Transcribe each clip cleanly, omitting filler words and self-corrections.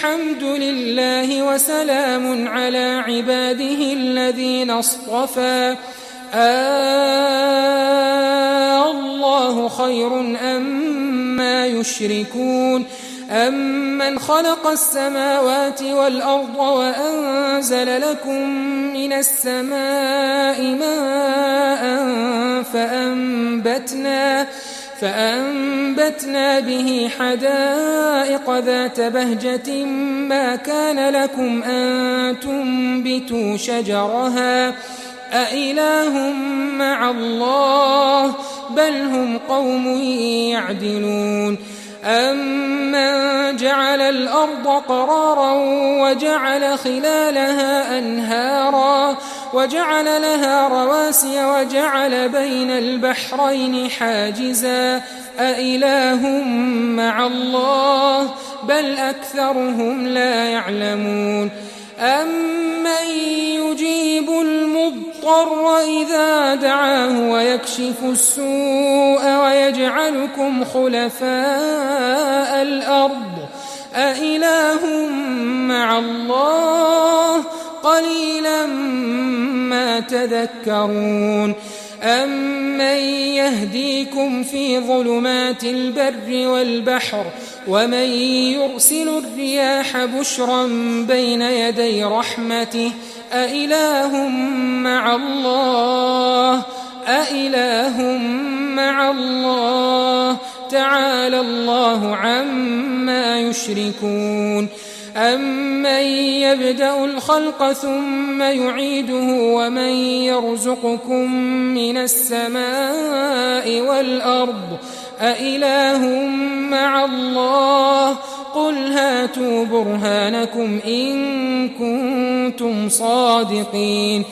الحمد لله وسلام على عباده الذين اصطفى الله خير أما يشركون أمن خلق السماوات والأرض وأنزل لكم من السماء ماء فأنبتنا به حدائق ذات بهجة ما كان لكم أن تنبتوا شجرها أإله مع الله بل هم قوم يعدلون أمن جعل الأرض قرارا وجعل خلالها أنهارا وجعل لها رواسي وجعل بين البحرين حاجزا أإله مع الله بل أكثرهم لا يعلمون أمن يجيب المضطر إذا دعاه ويكشف السوء ويجعلكم خلفاء الأرض أإله مع الله قليلا ما تذكرون أمن يهديكم في ظلمات البر والبحر ومن يرسل الرياح بشرا بين يدي رحمته أإله مع الله تعالى الله عما يشركون أمن يبدأ الخلق ثم يعيده ومن يرزقكم من السماء والأرض أإله مع الله قل هاتوا برهانكم إن كنتم صادقين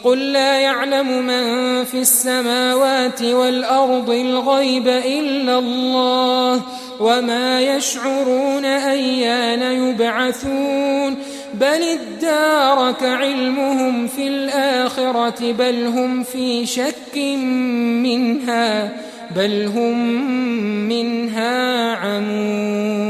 قل لا يعلم من في السماوات والأرض الغيب إلا الله وما يشعرون أيان يبعثون بل ادارك علمهم في الآخرة بل هم في شك منها بل هم منها عمون